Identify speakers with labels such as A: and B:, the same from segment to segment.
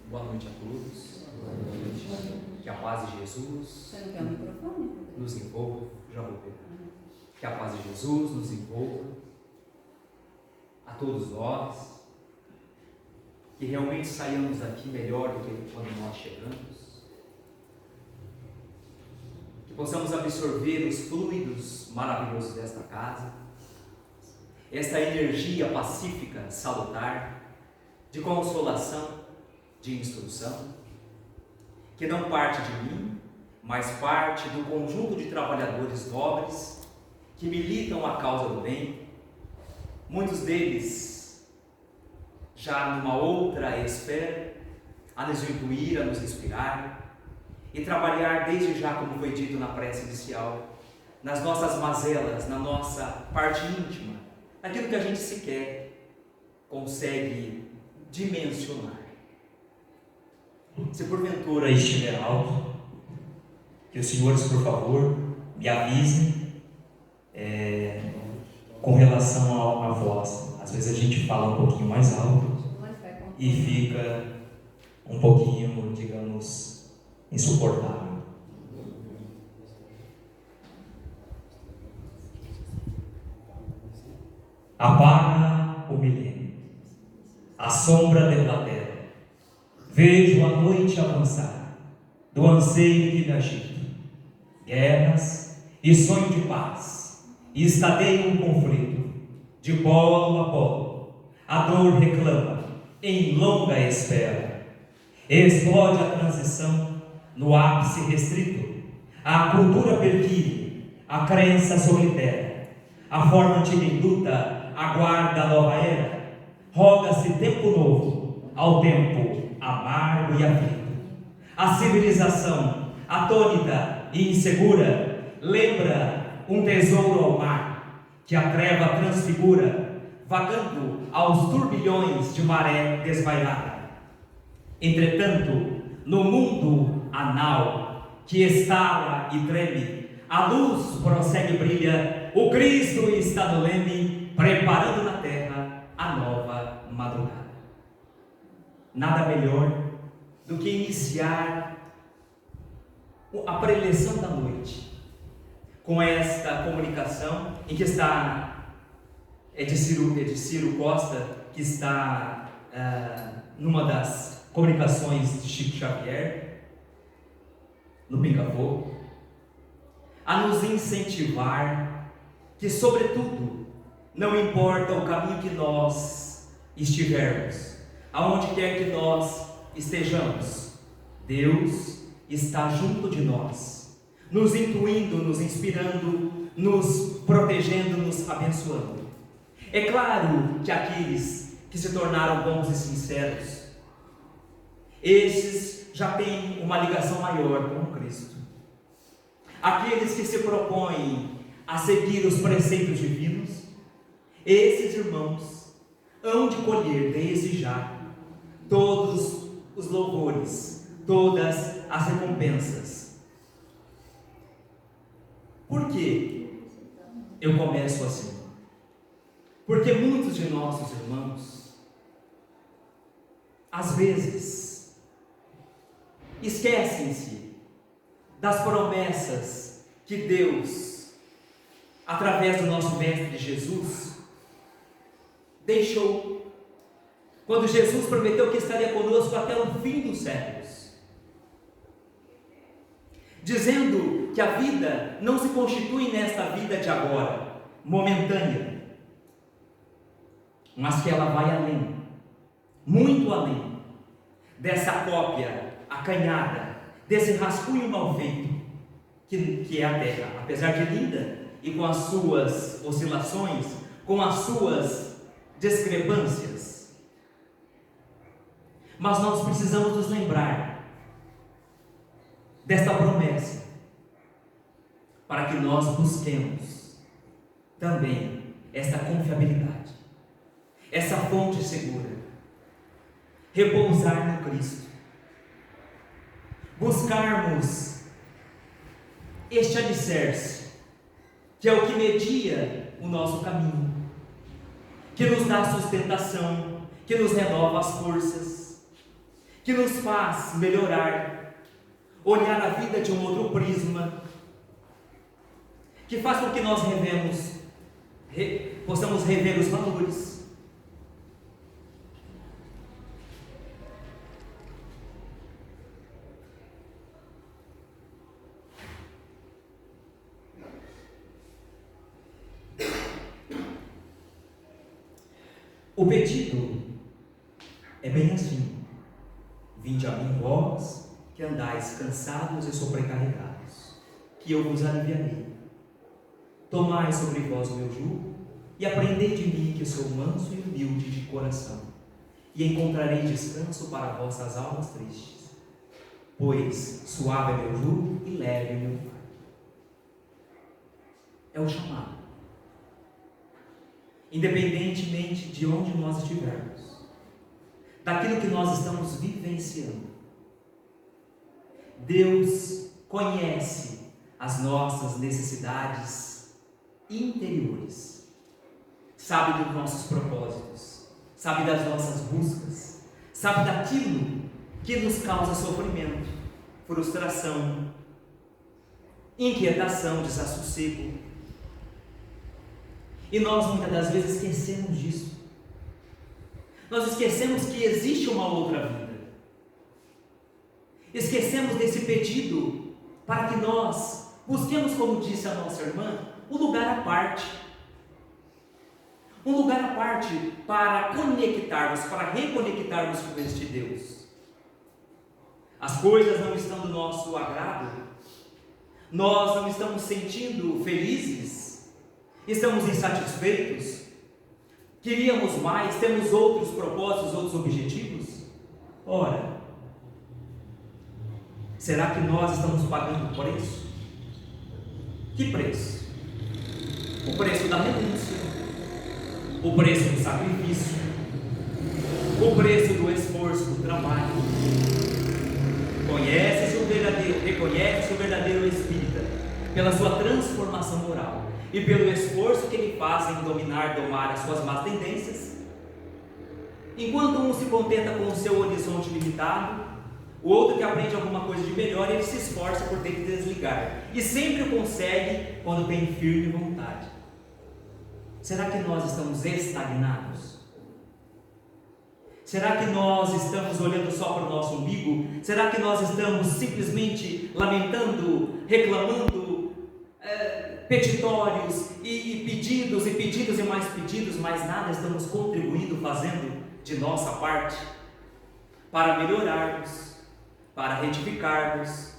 A: Boa noite a todos. Boa noite. Que a paz de Jesus
B: Você não quer o microfone?
A: nos envolva. Já vou pegar. Que a paz de Jesus nos envolva. A todos nós. Que realmente saiamos daqui melhor do que quando nós chegamos. Que possamos absorver os fluidos maravilhosos desta casa. Esta energia pacífica, salutar, de consolação, de instrução, que não parte de mim, mas parte do conjunto de trabalhadores nobres que militam a causa do bem, muitos deles já numa outra esfera, a nos intuir, a nos inspirar e trabalhar desde já, como foi dito na prece inicial, nas nossas mazelas, na nossa parte íntima, naquilo que a gente sequer consegue dimensionar. Se porventura estiver alto, que os senhores, por favor, me avisem com relação à voz. Às vezes a gente fala um pouquinho mais alto e fica um pouquinho, digamos, insuportável. Apaga o milênio, a sombra de plateia. Vejo a noite avançar, do anseio que me agita, guerras e sonho de paz, e estadeia um conflito, de polo a polo, a dor reclama, em longa espera, explode a transição no ápice restrito, a cultura perquire, a crença solitária, a forma antiga em luta, aguarda a nova era, roga-se tempo novo, ao tempo amargo e aflito. A civilização, atônita e insegura, lembra um tesouro ao mar, que a treva transfigura, vagando aos turbilhões de maré desvairada. Entretanto, no mundo anal, que estala e treme, a luz prossegue e brilha, o Cristo está no leme, preparando na terra a nova madrugada. Nada melhor do que iniciar a preleção da noite com esta comunicação em que está de Ciro Costa, que está numa das comunicações de Chico Xavier, no Pinga Fogo, a nos incentivar que, sobretudo, não importa o caminho que nós estivermos, aonde quer que nós estejamos, Deus está junto de nós, nos intuindo, nos inspirando, nos protegendo, nos abençoando. É claro que aqueles que se tornaram bons e sinceros, esses já têm uma ligação maior com Cristo. Aqueles que se propõem a seguir os preceitos divinos, esses irmãos hão de colher desde já todos os louvores, todas as recompensas. Por que eu começo assim? Porque muitos de nossos irmãos, às vezes, esquecem-se das promessas que Deus, através do nosso Mestre Jesus, deixou. Quando Jesus prometeu que estaria conosco até o fim dos séculos, dizendo que a vida não se constitui nesta vida de agora, momentânea, mas que ela vai além, muito além, dessa cópia acanhada, desse rascunho mal feito, que é a Terra, apesar de linda, e com as suas oscilações, com as suas discrepâncias. Mas nós precisamos nos lembrar desta promessa, para que nós busquemos também esta confiabilidade, essa fonte segura, repousar no Cristo, buscarmos este alicerce, que é o que media o nosso caminho, que nos dá sustentação, que nos renova as forças,
B: que nos faz melhorar, olhar a vida de um outro prisma, que faz com que nós possamos rever os valores. O pedido é bem assim: vinde a mim, vós que andais cansados e sobrecarregados, que eu vos aliviarei. Tomai sobre vós o meu jugo e aprendei de mim, que sou manso e humilde de coração, e encontrarei descanso para vossas almas tristes, pois suave é meu jugo e leve é meu fardo. É o chamado. Independentemente de onde nós estivermos, daquilo que nós estamos vivenciando, Deus conhece as nossas necessidades interiores, sabe dos nossos propósitos, sabe das nossas buscas, sabe daquilo que nos causa sofrimento, frustração, inquietação, desassossego. E nós muitas das vezes esquecemos disso. Nós esquecemos que existe uma outra vida. Esquecemos desse pedido para que nós busquemos, como disse a nossa irmã, um lugar à parte. Um lugar à parte para conectarmos, para reconectarmos com este Deus. As coisas não estão do nosso agrado, nós não estamos sentindo felizes, estamos insatisfeitos, queríamos mais, temos outros propósitos, outros objetivos. Ora, será que nós estamos pagando por isso? Que preço? O preço da renúncia, o preço do sacrifício, o preço do esforço, do trabalho. Reconhece-se o verdadeiro espírita pela sua transformação moral e pelo esforço que ele faz em domar as suas más tendências. Enquanto um se contenta com o seu horizonte limitado, o outro que aprende alguma coisa de melhor, ele se esforça por ter que desligar, e sempre o consegue quando tem firme vontade. Será que nós estamos estagnados? Será que nós estamos olhando só para o nosso umbigo? Será que nós estamos simplesmente lamentando, reclamando, petitórios e pedidos e mais pedidos, mas nada estamos contribuindo, fazendo de nossa parte para melhorarmos, para retificarmos,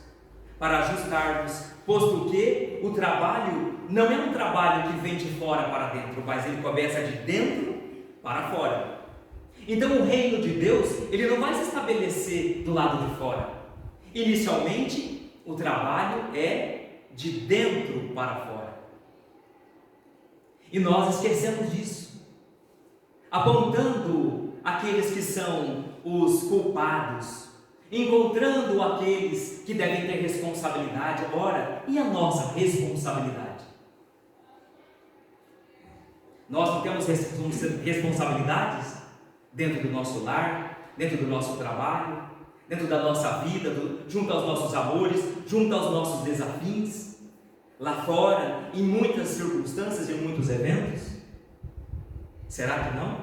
B: para ajustarmos, posto que o trabalho não é um trabalho que vem de fora para dentro, mas ele começa de dentro para fora. Então o reino de Deus, ele não vai se estabelecer do lado de fora. Inicialmente, o trabalho é de dentro para fora. E nós esquecemos disso, apontando aqueles que são os culpados, encontrando aqueles que devem ter responsabilidade. Ora, e a nossa responsabilidade? Nós não temos responsabilidades dentro do nosso lar, dentro do nosso trabalho, dentro da nossa vida, junto aos nossos amores, junto aos nossos desafios, lá fora, em muitas circunstâncias e em muitos eventos? Será que não?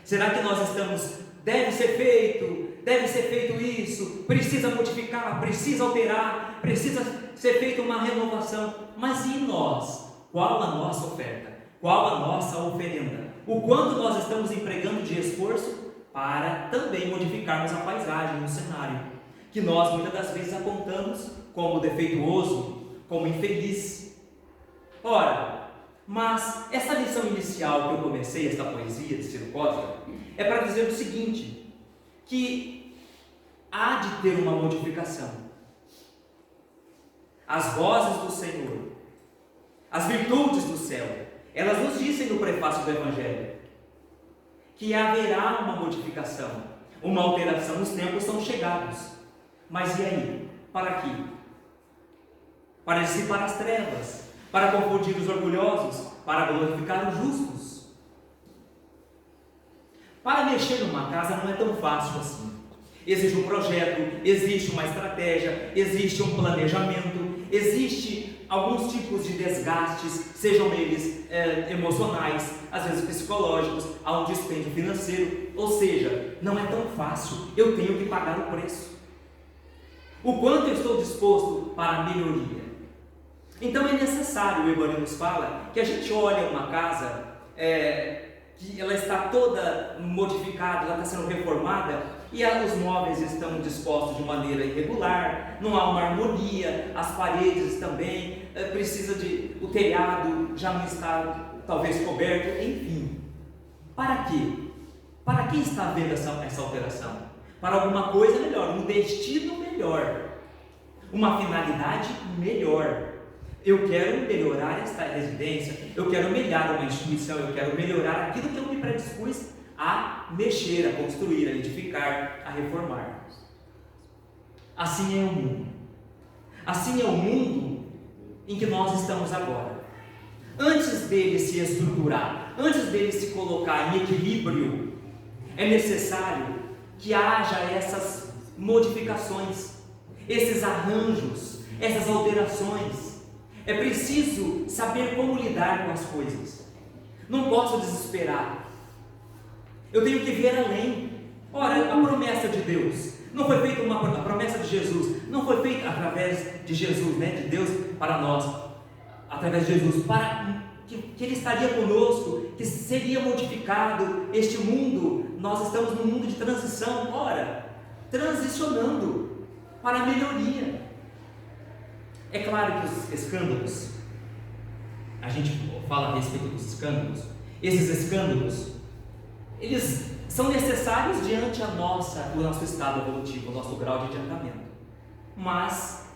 B: Será que nós estamos, deve ser feito isso, precisa modificar, precisa alterar, precisa ser feita uma renovação, mas e nós? Qual a nossa oferta? Qual a nossa oferenda? O quanto nós estamos empregando de esforço para também modificarmos a paisagem, o cenário, que nós muitas das vezes apontamos como defeituoso, como infeliz. Ora, mas essa lição inicial que eu comecei, esta poesia de Ciro Costa, é para dizer o seguinte, que há de ter uma modificação. As vozes do Senhor, as virtudes do céu, elas nos dizem no prefácio do Evangelho que haverá uma modificação, uma alteração. Os tempos são chegados. Mas e aí? Para quê? Para dissipar as trevas, para confundir os orgulhosos, para glorificar os justos. Para mexer numa casa não é tão fácil assim. existe um projeto, existe uma estratégia, existe um planejamento, existe alguns tipos de desgastes, sejam eles emocionais, às vezes psicológicos, há um dispêndio financeiro, ou seja, não é tão fácil, eu tenho que pagar o preço. O quanto eu estou disposto para a melhoria? Então é necessário, o Evangelho nos fala, que a gente olhe uma casa que ela está toda modificada, ela está sendo reformada, e os móveis estão dispostos de maneira irregular, não há uma harmonia, as paredes também, o telhado já não está talvez coberto, enfim. Para quê? Para que está havendo essa alteração? Para alguma coisa melhor, um destino melhor, uma finalidade melhor. Eu quero melhorar esta residência, eu quero melhorar uma instituição, eu quero melhorar aquilo que eu me predispus a mexer, a construir, a edificar, a reformar. Assim é o mundo. Assim é o mundo em que nós estamos agora. Antes dele se estruturar, antes dele se colocar em equilíbrio, é necessário que haja essas modificações, esses arranjos, essas alterações. É preciso saber como lidar com as coisas. Não posso desesperar. Eu tenho que ver além. Ora, a promessa de Deus não foi feita a promessa de Jesus não foi feita através de Jesus, de Deus para nós, através de Jesus, para que Ele estaria conosco, que seria modificado este mundo. Nós estamos num mundo de transição. Ora, transicionando para a melhoria. É claro que os escândalos, a gente fala a respeito dos escândalos, esses escândalos, eles são necessários diante do nosso estado evolutivo, o nosso grau de adiantamento, mas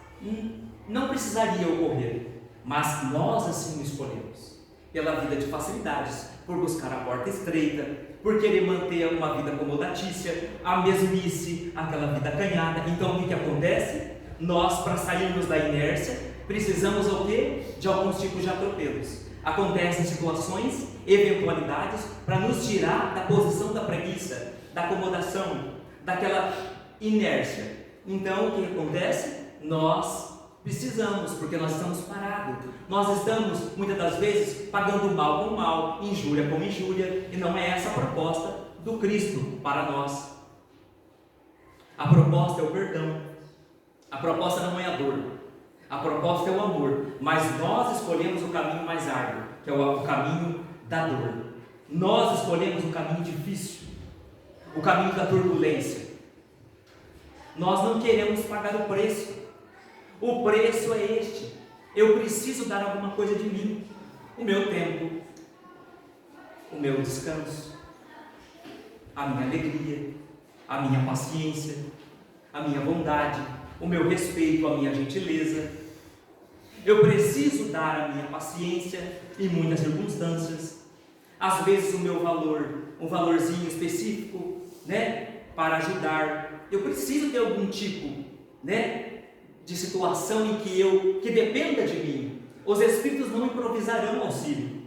B: não precisaria ocorrer, mas nós assim o escolhemos, pela vida de facilidades, por buscar a porta estreita, por querer manter uma vida acomodatícia, a mesmice, aquela vida acanhada. Então o que acontece? Nós, para sairmos da inércia, precisamos o quê? De alguns tipos de atropelos. Acontecem situações, eventualidades, para nos tirar da posição da preguiça, da acomodação, daquela inércia. Então, o que acontece? Nós precisamos, porque nós estamos parados. Nós estamos, muitas das vezes, pagando mal com mal, injúria com injúria, e não é essa a proposta do Cristo para nós. A proposta é o perdão. A proposta não é a dor, a proposta é o amor, mas nós escolhemos o caminho mais árduo, que é o caminho da dor. Nós escolhemos o caminho difícil, o caminho da turbulência. Nós não queremos pagar o preço. O preço é este: eu preciso dar alguma coisa de mim, o meu tempo, o meu descanso, a minha alegria, a minha paciência, a minha bondade, o meu respeito, a minha gentileza. Eu preciso dar a minha paciência em muitas circunstâncias. Às vezes o meu valor, um valorzinho específico, para ajudar. Eu preciso ter algum tipo, de situação em que dependa de mim. Os Espíritos não improvisarão auxílio.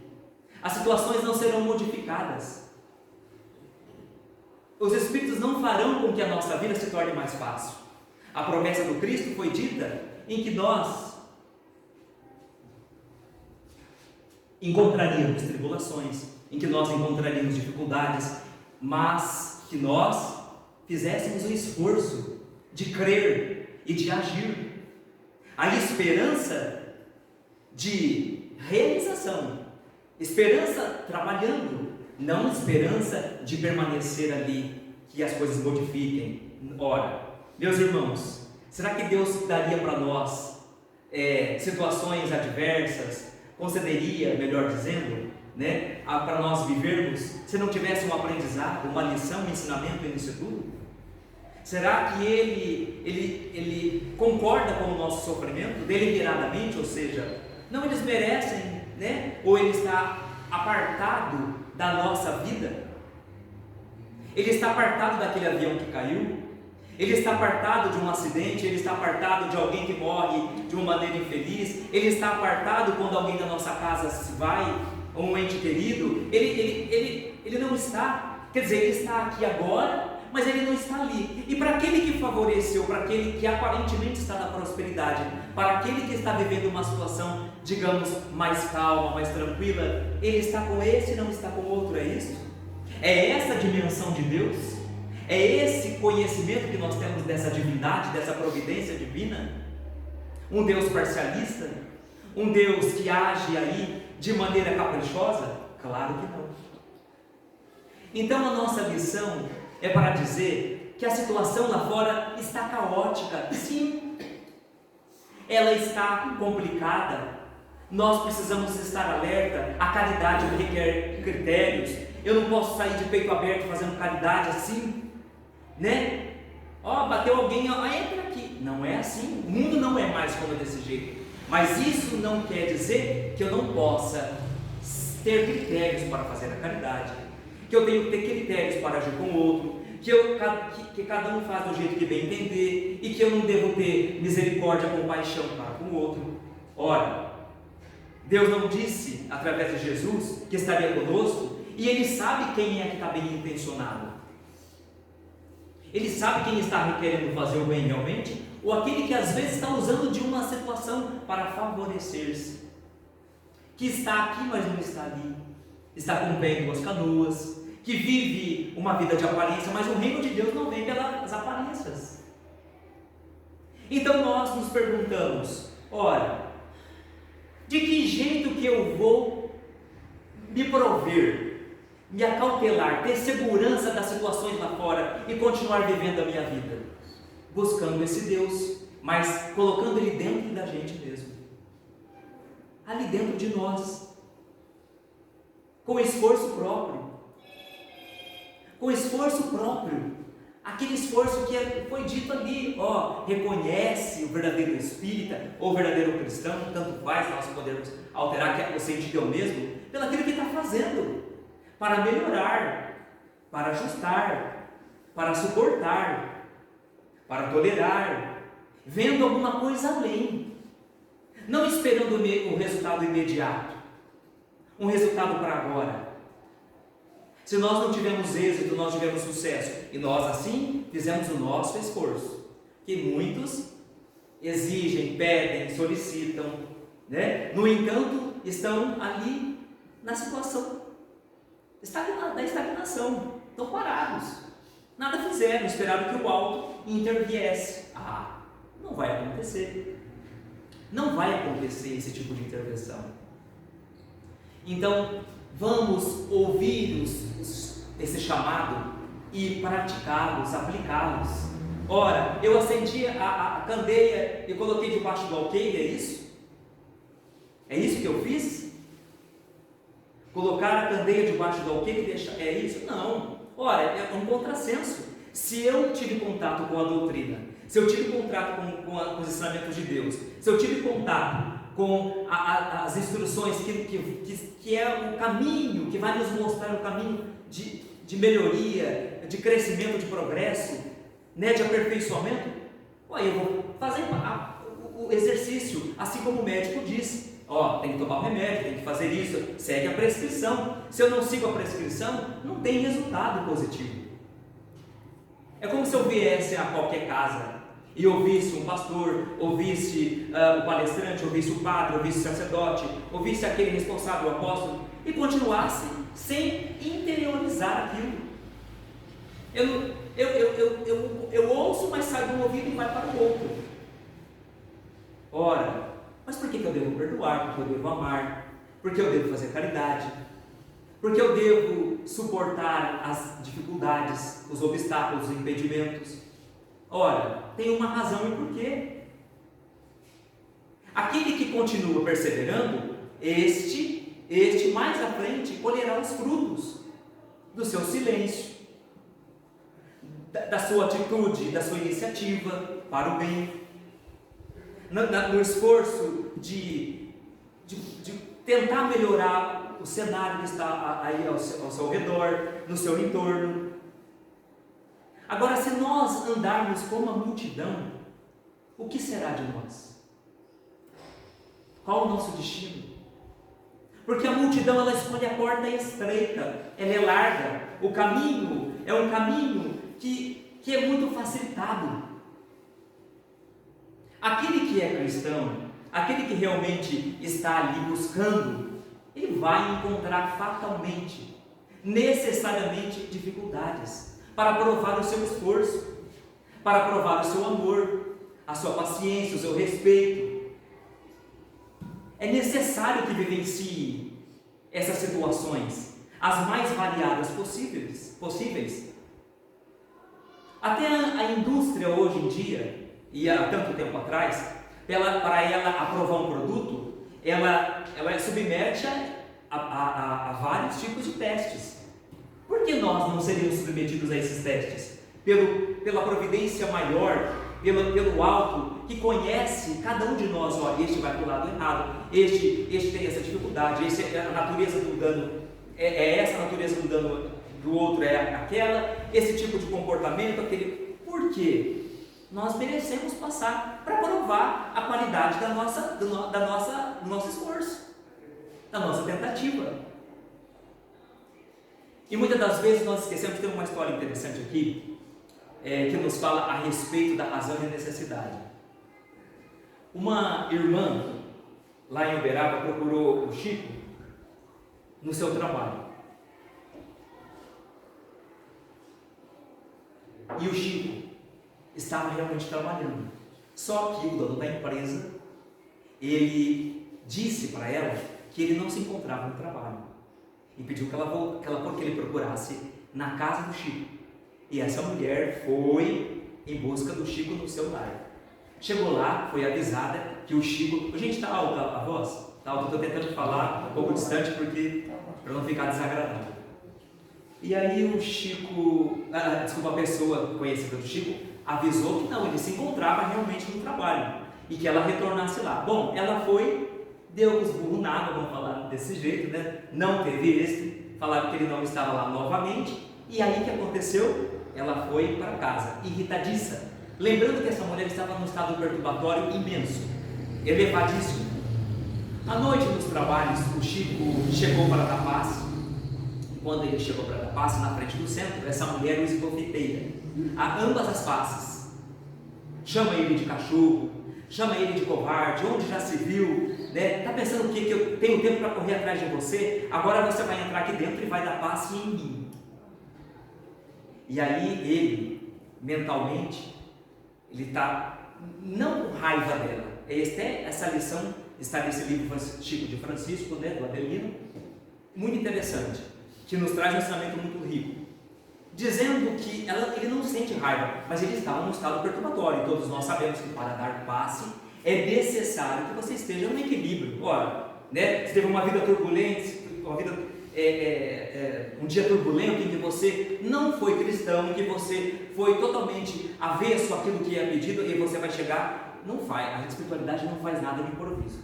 B: As situações não serão modificadas. Os Espíritos não farão com que a nossa vida se torne mais fácil. A promessa do Cristo foi dita em que nós encontraríamos tribulações, em que nós encontraríamos dificuldades, mas que nós fizéssemos o esforço de crer e de agir. A esperança de realização, esperança trabalhando, não esperança de permanecer ali, que as coisas modifiquem. Ora, meus irmãos, será que Deus daria para nós situações adversas, concederia, melhor dizendo, para nós vivermos, se não tivesse um aprendizado, uma lição, um ensinamento nisso tudo? Será que ele concorda com o nosso sofrimento deliberadamente, ou seja, não eles merecem, ou ele está apartado da nossa vida? Ele está apartado daquele avião que caiu? Ele está apartado de um acidente? Ele está apartado de alguém que morre de uma maneira infeliz? Ele está apartado quando alguém da nossa casa se vai, ou um ente querido? Ele não está. Quer dizer, ele está aqui agora, mas ele não está ali. E para aquele que favoreceu, para aquele que aparentemente está na prosperidade, para aquele que está vivendo uma situação, digamos, mais calma, mais tranquila, ele está com esse e não está com o outro, é isso? É essa a dimensão de Deus? É esse conhecimento que nós temos dessa divindade, dessa providência divina? Um Deus parcialista? Um Deus que age aí de maneira caprichosa? Claro que não. Então a nossa lição é para dizer que a situação lá fora está caótica. Sim, ela está complicada. Nós precisamos estar alerta. A caridade requer critérios. Eu não posso sair de peito aberto fazendo caridade assim, né? Ó, bateu alguém, ó, entra aqui. Não é assim. O mundo não é mais como desse jeito. Mas isso não quer dizer que eu não possa ter critérios para fazer a caridade, que eu tenho que ter critérios para agir com o outro, que cada um faz do jeito que bem entender, e que eu não devo ter misericórdia, compaixão para com o outro. Ora, Deus não disse através de Jesus que estaria conosco, e Ele sabe quem é que está bem intencionado. Ele sabe quem está querendo fazer o bem realmente, ou aquele que às vezes está usando de uma situação para favorecer-se, que está aqui, mas não está ali, está com o pé em duas canoas, que vive uma vida de aparência, mas o reino de Deus não vem pelas aparências. Então nós nos perguntamos: ora, de que jeito que eu vou me prover, me acautelar, ter segurança das situações lá fora e continuar vivendo a minha vida? Buscando esse Deus, mas colocando Ele dentro da gente mesmo, ali dentro de nós, com esforço próprio, aquele esforço que foi dito ali, ó, reconhece o verdadeiro espírita ou o verdadeiro cristão, tanto faz, nós podemos alterar, que o sentido é o mesmo, pelo aquilo que está fazendo, para melhorar, para ajustar, para suportar, para tolerar, vendo alguma coisa além, não esperando o resultado imediato, um resultado para agora. Se nós não tivemos êxito, nós tivemos sucesso, e nós assim fizemos o nosso esforço, que muitos exigem, pedem, solicitam, né? No entanto, estão ali na situação da estagnação, estão parados, nada fizeram, esperaram que o alto interviesse. Não vai acontecer. Não vai acontecer esse tipo de intervenção. Então, vamos ouvir esse chamado e praticá-los, aplicá-los. Ora, eu acendi a candeia e coloquei debaixo do alqueire, é isso? É isso que eu fiz? Colocar a candeia debaixo do alqueire e deixar, é isso? Não. Ora, é um contrassenso. Se eu tive contato com a doutrina, se eu tive contato com os ensinamentos de Deus, se eu tive contato com as instruções que é o caminho, que vai nos mostrar o caminho de melhoria, de crescimento, de progresso, né, de aperfeiçoamento, eu vou fazer o exercício, assim como o médico disse, tem que tomar o remédio, tem que fazer isso, segue a prescrição. Se eu não sigo a prescrição, não tem resultado positivo. É como se eu viesse a qualquer casa e ouvisse um pastor, ouvisse o palestrante, ouvisse o padre, ouvisse o sacerdote, ouvisse aquele responsável, o apóstolo, e continuasse sem interiorizar aquilo. Eu ouço, mas sai de um ouvido e vai para o outro. Ora, mas por que eu devo perdoar? Porque eu devo amar? Porque eu devo fazer caridade? Porque eu devo suportar as dificuldades, os obstáculos, os impedimentos? Ora, tem uma razão e porquê. Aquele que continua perseverando, este mais à frente colherá os frutos do seu silêncio, da sua atitude, da sua iniciativa para o bem, no esforço de tentar melhorar o cenário que está aí ao seu redor, no seu entorno. Agora, se nós andarmos como a multidão, o que será de nós? Qual o nosso destino? Porque a multidão, ela escolhe a porta estreita, ela é larga, o caminho é um caminho que é muito facilitado. Aquele que é cristão, aquele que realmente está ali buscando, ele vai encontrar fatalmente, necessariamente, dificuldades para provar o seu esforço, para provar o seu amor, a sua paciência, o seu respeito. É necessário que vivencie essas situações, as mais variadas possíveis. Até a indústria hoje em dia, e há tanto tempo atrás, para ela aprovar um produto, ela submete a vários tipos de testes. Por que nós não seríamos submetidos a esses testes? Pela providência maior, pelo alto, que conhece cada um de nós. Olha, este vai para o lado errado, este tem essa dificuldade, a natureza do dano é essa, a natureza do dano do outro é aquela, esse tipo de comportamento, aquele. Por quê? Nós merecemos passar para provar a qualidade do nosso esforço, da nossa tentativa. E muitas das vezes nós esquecemos. Tem uma história interessante aqui, que nos fala a respeito da razão e da necessidade. Uma irmã lá em Uberaba procurou o Chico no seu trabalho. E o Chico estava realmente trabalhando. Só que o dono da empresa, ele disse para ela que ele não se encontrava no trabalho e pediu que ele procurasse na casa do Chico. E essa mulher foi em busca do Chico no seu lar. Chegou lá, foi avisada que o Chico... Gente, está alta a voz? Está alta, estou tentando falar um pouco distante para não ficar desagradável. E aí o Chico, a pessoa conhecida do Chico, avisou que não, ele se encontrava realmente no trabalho e que ela retornasse lá. Bom, ela foi, deu os burros na água, vamos falar desse jeito, né? Não teve êxito, falaram que ele não estava lá novamente. E aí o que aconteceu? Ela foi para casa, irritadiça. Lembrando que essa mulher estava num estado perturbatório imenso, elevadíssimo. À noite nos trabalhos, o Chico chegou para dar passe. Quando ele chegou para dar passe na frente do centro, essa mulher o esbofeteia a ambas as faces. Chama ele de cachorro, chama ele de covarde, onde já se viu, né? Está pensando o quê? Que eu tenho tempo para correr atrás de você? Agora você vai entrar aqui dentro e vai dar passe em mim. E aí ele, mentalmente, ele está não com raiva dela. Até essa lição está nesse livro Chico de Francisco, né, do Adelino, muito interessante, que nos traz um ensinamento muito rico, dizendo que ele não sente raiva, mas ele está num estado perturbatório. E todos nós sabemos que para dar passe é necessário que você esteja no equilíbrio. Ora, né, você teve uma vida turbulente, um dia turbulento em que você não foi cristão, em que você foi totalmente avesso àquilo que é pedido, e você vai chegar, não faz, a espiritualidade não faz nada de improviso,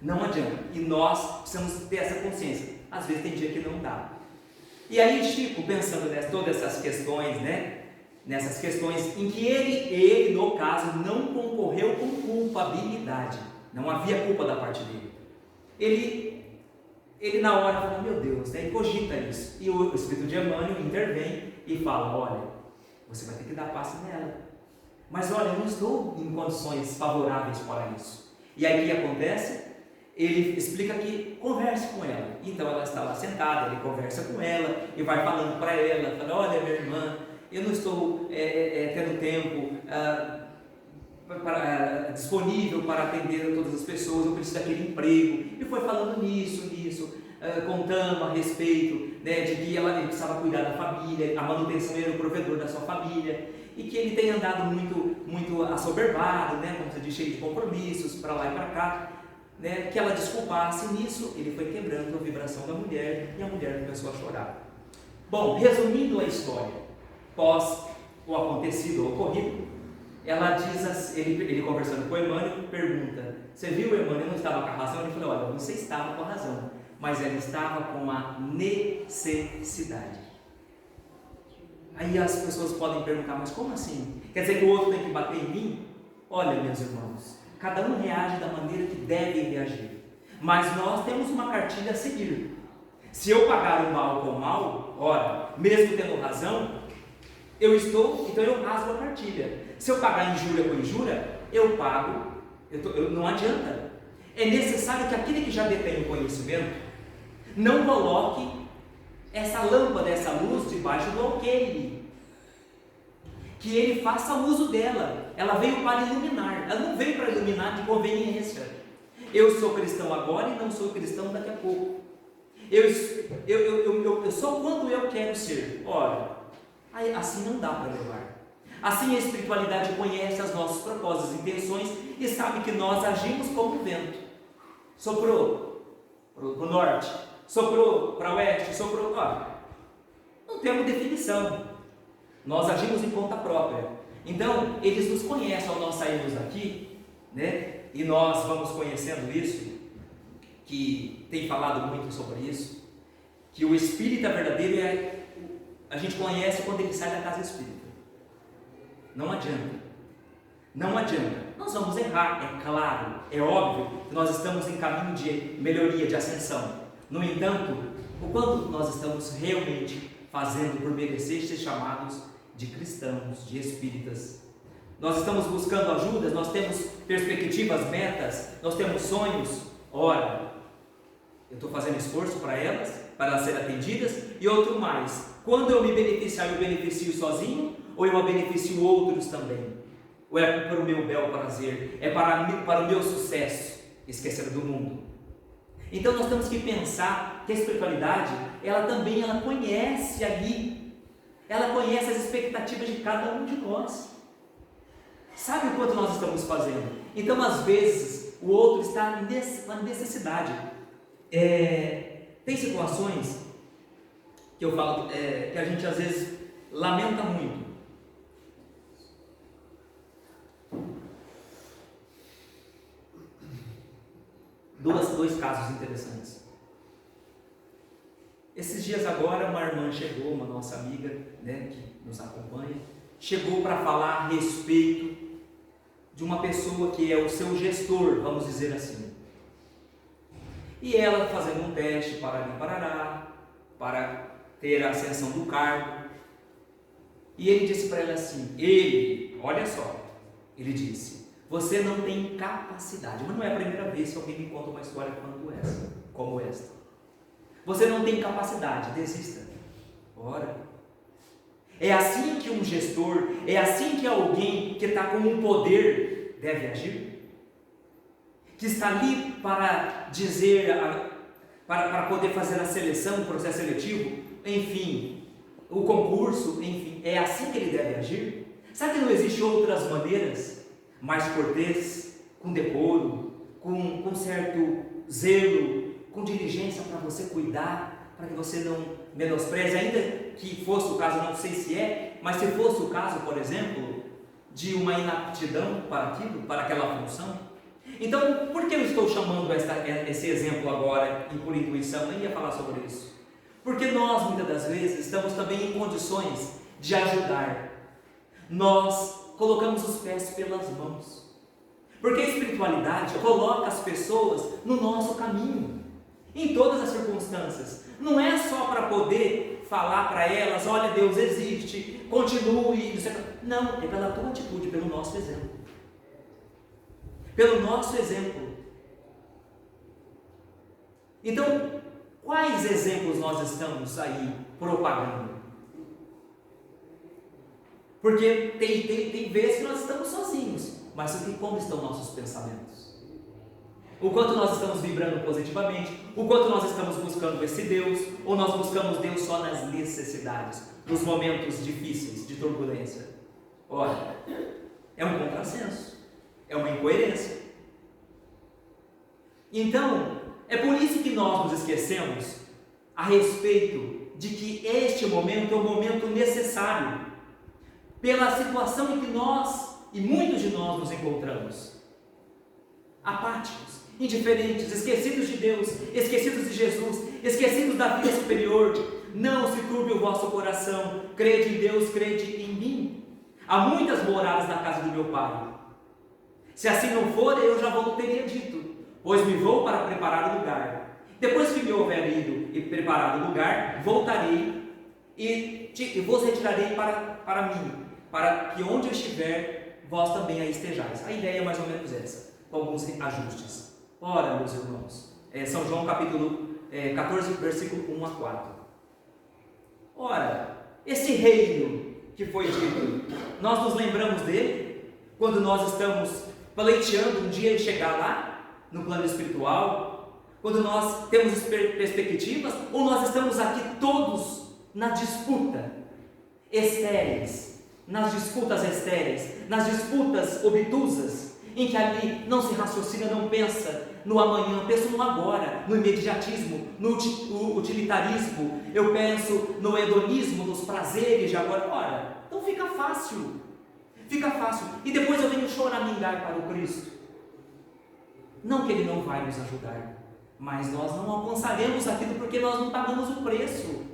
B: não adianta, e nós precisamos ter essa consciência. Às vezes tem dia que não dá. E aí Chico, pensando em todas essas questões, né, nessas questões em que ele no caso não concorreu com culpabilidade, não havia culpa da parte dele, ele na hora fala, meu Deus, né, e cogita isso, e o Espírito de Emmanuel intervém e fala, olha, você vai ter que dar passe nela, mas olha, eu não estou em condições favoráveis para isso. E aí o que acontece? Ele explica que converse com ela. Então ela está lá sentada, ele conversa com ela e vai falando para ela, fala, olha minha irmã, eu não estou tendo tempo disponível para atender todas as pessoas, eu preciso daquele emprego. E foi falando nisso, contando a respeito, né, de que ele precisava cuidar da família, a manutenção era o provedor da sua família, e que ele tem andado muito assoberbado, né, como você diz, cheio de compromissos para lá e para cá, né, que ela desculpasse. Nisso ele foi quebrando a vibração da mulher e a mulher começou a chorar. Bom, resumindo a história, pós o acontecido, o ocorrido, ela diz, ele conversando com o Emmanuel, pergunta, você viu, Emmanuel, eu não estava com a razão? Ele falou, olha, você estava com a razão, mas ela estava com a necessidade. Aí as pessoas podem perguntar, mas como assim? Quer dizer que o outro tem que bater em mim? Olha, meus irmãos, cada um reage da maneira que deve reagir, mas nós temos uma cartilha a seguir. Se eu pagar o mal com o mal, ora, mesmo tendo razão, então eu rasgo a cartilha. Se eu pagar injúria com injúria, eu pago, não adianta. É necessário que aquele que já detém o conhecimento não coloque essa lâmpada, essa luz debaixo do alqueire, que ele faça uso dela. Ela veio para iluminar, ela não veio para iluminar de conveniência. Eu sou cristão agora e não sou cristão daqui a pouco. Eu sou quando eu quero ser. Ora, assim não dá para levar. Assim a espiritualidade conhece os nossos propósitos e intenções e sabe que nós agimos como o vento. Soprou para o norte, soprou para o oeste, soprou. Não temos definição. Nós agimos em conta própria. Então, eles nos conhecem ao nós sairmos daqui, né? E nós vamos conhecendo isso, que tem falado muito sobre isso, que o espírita verdadeiro a gente conhece quando ele sai da casa espírita. Não adianta. Não adianta. Nós vamos errar, é claro, é óbvio que nós estamos em caminho de melhoria, de ascensão. No entanto, o quanto nós estamos realmente fazendo por merecer ser chamados de cristãos, de espíritas. Nós estamos buscando ajudas, nós temos perspectivas, metas, nós temos sonhos. Ora, eu estou fazendo esforço para elas serem atendidas. E outro mais, quando eu me beneficiar, eu beneficio sozinho ou eu beneficio outros também? Ou é para o meu bel prazer, é para o meu sucesso, esquecendo do mundo? Então nós temos que pensar que a espiritualidade, ela conhece ali, ela conhece as expectativas de cada um de nós, sabe o quanto nós estamos fazendo. Então às vezes o outro está na necessidade. Tem situações que eu falo que a gente às vezes lamenta muito. Dois casos interessantes. Esses dias agora uma irmã chegou, uma nossa amiga, né, que nos acompanha, chegou para falar a respeito de uma pessoa que é o seu gestor, vamos dizer assim. E ela fazendo um teste para ter a ascensão do cargo. E ele disse para ela assim, olha só, ele disse: você não tem capacidade. Mas não é a primeira vez que alguém me conta uma história como esta. Você não tem capacidade, desista. Ora, é assim que um gestor, é assim que alguém que está com um poder deve agir? Que está ali para dizer, para poder fazer a seleção, o processo seletivo, enfim, o concurso, enfim, é assim que ele deve agir? Sabe que não existem outras maneiras mais cortês, com decoro, com certo zelo, com diligência para você cuidar, para que você não menospreze, ainda que fosse o caso, não sei se é, mas se fosse o caso, por exemplo, de uma inaptidão para aquilo, para aquela função. Então, por que eu estou chamando esse exemplo agora, e por intuição, nem ia falar sobre isso? Porque nós, muitas das vezes, estamos também em condições de ajudar. Nós colocamos os pés pelas mãos, porque a espiritualidade coloca as pessoas no nosso caminho, em todas as circunstâncias. Não é só para poder falar para elas: olha, Deus existe, continue, não, é pela tua atitude, pelo nosso exemplo. Pelo nosso exemplo. Então, quais exemplos nós estamos aí propagando? Porque tem vezes que nós estamos sozinhos, mas como estão nossos pensamentos? O quanto nós estamos vibrando positivamente, o quanto nós estamos buscando esse Deus, ou nós buscamos Deus só nas necessidades, nos momentos difíceis, de turbulência? Olha, é um contrassenso, é uma incoerência. Então, é por isso que nós nos esquecemos a respeito de que este momento é um momento necessário, pela situação em que nós e muitos de nós nos encontramos, apáticos, indiferentes, esquecidos de Deus, esquecidos de Jesus, esquecidos da vida superior. Não se turbe o vosso coração, crede em Deus, crede em mim. Há muitas moradas na casa do meu Pai. Se assim não for, eu já teria dito, pois me vou para preparar o lugar. Depois que me houver ido e preparado o lugar, voltarei e vos retirarei para mim, para que onde eu estiver, vós também aí estejais. A ideia é mais ou menos essa, com alguns ajustes. Ora, meus irmãos, São João capítulo 14, versículo 1 a 4. Ora, esse reino que foi dito, nós nos lembramos dele quando nós estamos pleiteando um dia de chegar lá, no plano espiritual, quando nós temos perspectivas, ou nós estamos aqui todos na disputa estéreis, nas disputas obtusas, em que ali não se raciocina, não pensa no amanhã, penso no agora, no imediatismo, no utilitarismo, eu penso no hedonismo, nos prazeres de agora. Ora, então fica fácil, e depois eu venho choramingar para o Cristo. Não que Ele não vai nos ajudar, mas nós não alcançaremos aquilo porque nós não pagamos o preço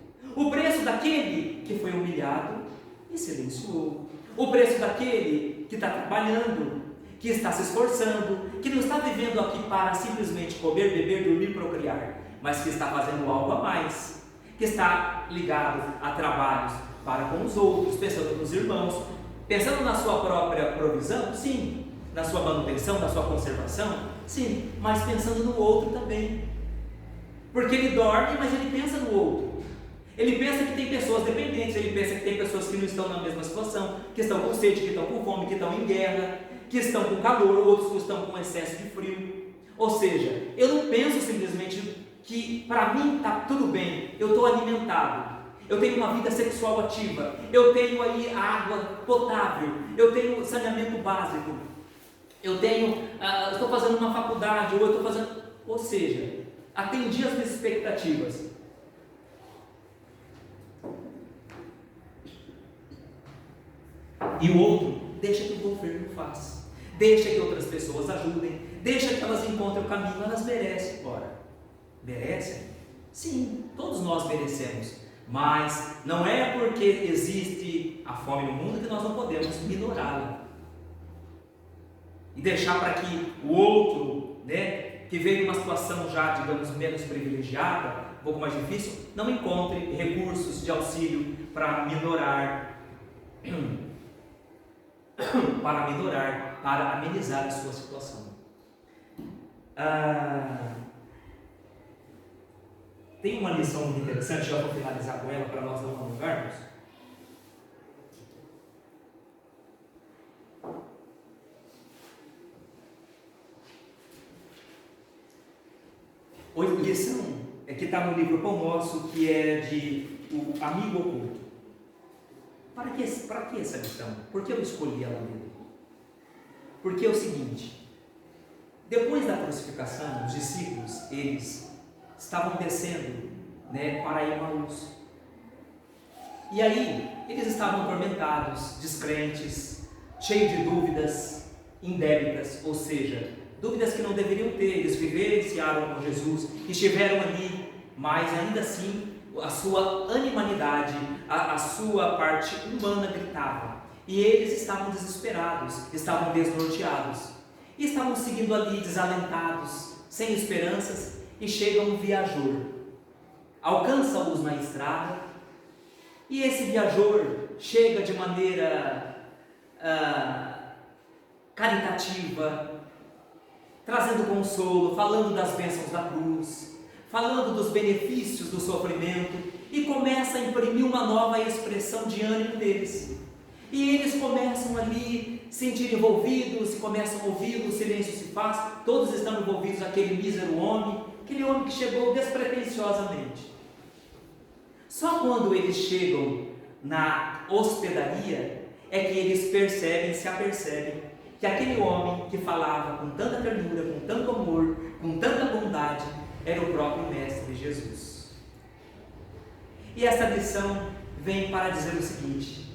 B: daquele que foi humilhado e silenciou, o preço daquele que está trabalhando, que está se esforçando, que não está vivendo aqui para simplesmente comer, beber, dormir, procriar, mas que está fazendo algo a mais, que está ligado a trabalhos para com os outros, pensando nos irmãos, pensando na sua própria provisão, sim, na sua manutenção, na sua conservação, sim, mas pensando no outro também, porque ele dorme, mas ele pensa no outro. Ele pensa que tem pessoas dependentes, ele pensa que tem pessoas que não estão na mesma situação, que estão com sede, que estão com fome, que estão em guerra, que estão com calor, outros que estão com excesso de frio. Ou seja, eu não penso simplesmente que para mim está tudo bem, eu estou alimentado, eu tenho uma vida sexual ativa, eu tenho aí água potável, eu tenho saneamento básico, eu estou fazendo uma faculdade, ou seja, atendi as minhas expectativas. E o outro, deixa que o governo faça, deixa que outras pessoas ajudem, deixa que elas encontrem o caminho, elas merecem. Ora, merecem? Sim, todos nós merecemos, mas não é porque existe a fome no mundo que nós não podemos minorá-la e deixar para que o outro, que veio numa situação já, digamos, menos privilegiada, um pouco mais difícil, não encontre recursos de auxílio para minorar, para amenizar a sua situação. Tem uma lição muito interessante, já vou finalizar com ela para nós não alongarmos. A lição que está no livro Pão Nosso, que é de O Amigo Oculto. Para que essa lição? Por que eu escolhi ela mesmo? Porque é o seguinte: depois da crucificação, os discípulos, eles estavam descendo para Emaús. E aí, eles estavam atormentados, descrentes, cheios de dúvidas indébitas, ou seja, dúvidas que não deveriam ter. Eles vivenciaram com Jesus, estiveram ali, mas ainda assim a sua animalidade, a sua parte humana gritava, e eles estavam desesperados, estavam desnorteados, e estavam seguindo ali desalentados, sem esperanças, e chega um viajor, alcança-os na estrada, e esse viajor chega de maneira caritativa, trazendo consolo, falando das bênçãos da cruz, falando dos benefícios do sofrimento, e começa a imprimir uma nova expressão de ânimo deles. E eles começam ali a sentir envolvidos, começam a ouvir, o silêncio se faz, todos estão envolvidos naquele mísero homem, aquele homem que chegou despretensiosamente. Só quando eles chegam na hospedaria é que eles se apercebem que aquele homem que falava com tanta ternura, com tanto amor, com tanta bondade, era o próprio Mestre Jesus. E essa lição vem para dizer o seguinte,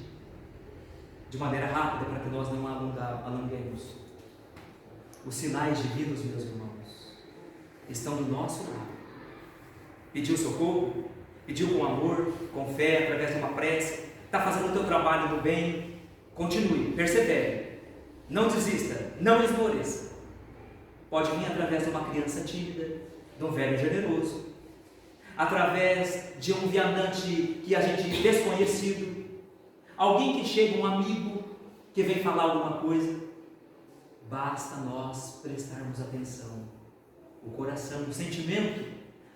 B: de maneira rápida, para que nós não alonguemos: os sinais divinos, meus irmãos, estão do nosso lado. Pediu socorro, pediu com amor, com fé, através de uma prece, está fazendo o teu trabalho no bem, continue, persevere, não desista, não esmoreça. Pode vir através de uma criança tímida, de um velho generoso, através de um viandante que a gente desconhecido, alguém que chega, um amigo que vem falar alguma coisa, basta nós prestarmos atenção, o coração, o sentimento,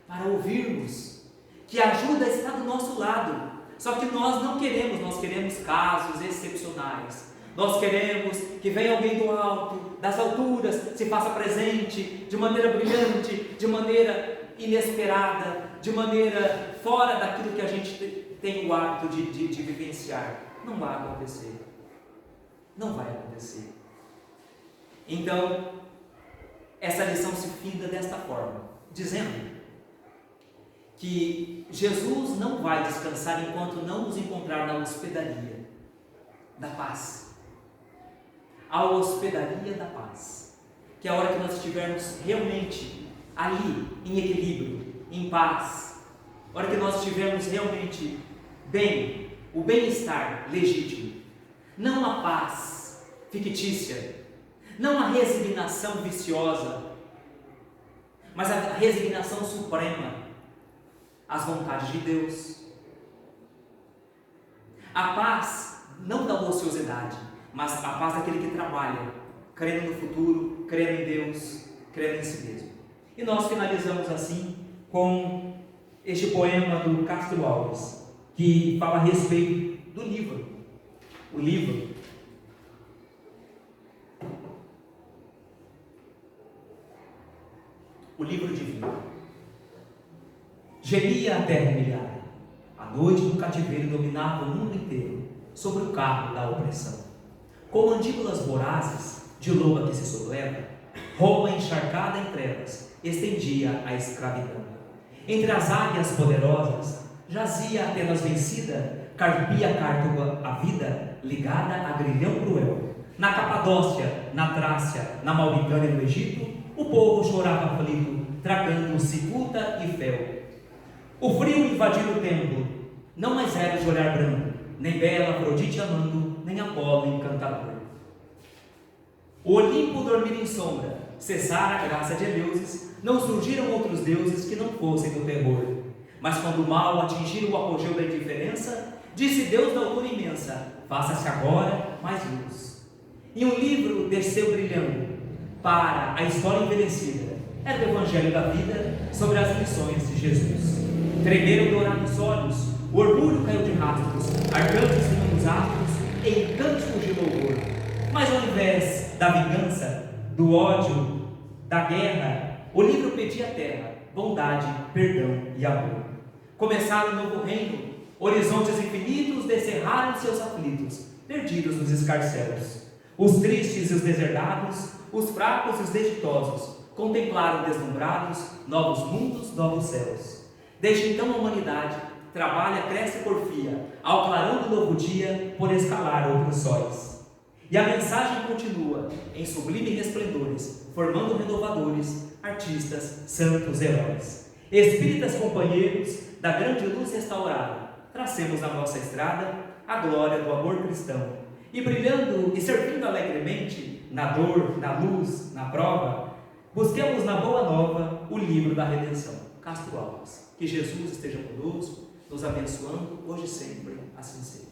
B: para ouvirmos, que a ajuda está do nosso lado. Só que nós não queremos, nós queremos casos excepcionais. Nós queremos que venha alguém do alto, das alturas, se faça presente de maneira brilhante, de maneira inesperada, de maneira fora daquilo que a gente tem o hábito de vivenciar. Não vai acontecer. Não vai acontecer. Então, essa lição se finda desta forma, dizendo que Jesus não vai descansar enquanto não nos encontrar na hospedaria da paz. A hospedaria da paz, que é a hora que nós estivermos realmente ali, em equilíbrio, em paz, a hora que nós estivermos realmente bem, o bem-estar legítimo, não a paz fictícia, não a resignação viciosa, mas a resignação suprema às vontades de Deus. A paz não da ociosidade, mas a paz daquele que trabalha, crendo no futuro, crendo em Deus, crendo em si mesmo. E nós finalizamos assim com este poema do Castro Alves, que fala a respeito do livro. O livro divino. Gemia a terra humilhada, a noite do cativeiro dominava o mundo inteiro, sobre o carro da opressão. Com mandíbulas vorazes, de loba que se subleva, Roma encharcada em trevas, estendia a escravidão. Entre as águias poderosas, jazia Atenas vencida, carpia Cártago a vida, ligada a grilhão cruel. Na Capadócia, na Trácia, na Mauritânia e no Egito, o povo chorava aflito, tragando cicuta e fel. O frio invadiu o templo, não mais era de olhar branco, nem bela Afrodite amando, nem Apolo encantador. O Olimpo dormir em sombra, cessara a graça de Eleusis, não surgiram outros deuses que não fossem do terror. Mas quando o mal atingiu o apogeu da indiferença, disse Deus da altura imensa, faça-se agora mais luz. E um livro desceu brilhando, para a história envelhecida, era o Evangelho da vida, sobre as lições de Jesus. Tremeram dourados olhos, o orgulho caiu de rastros, arcanjos riam nos astros, em cântico de louvor. Mas ao invés da vingança, do ódio, da guerra, o livro pedia à terra bondade, perdão e amor. Começaram um novo reino, horizontes infinitos descerraram seus aflitos, perdidos nos escarcelos. Os tristes e os deserdados, os fracos e os desditosos, contemplaram deslumbrados novos mundos, novos céus. Desde então a humanidade trabalha, cresce e porfia, ao clarão do novo dia, por escalar outros sóis. E a mensagem continua em sublime resplendores, formando renovadores, artistas, santos, heróis. Espíritas companheiros da grande luz restaurada, tracemos na nossa estrada a glória do amor cristão. E brilhando e servindo alegremente, na dor, na luz, na prova, busquemos na boa nova o livro da redenção. Castro Alves. Que Jesus esteja conosco, nos abençoando, hoje e sempre, assim seja.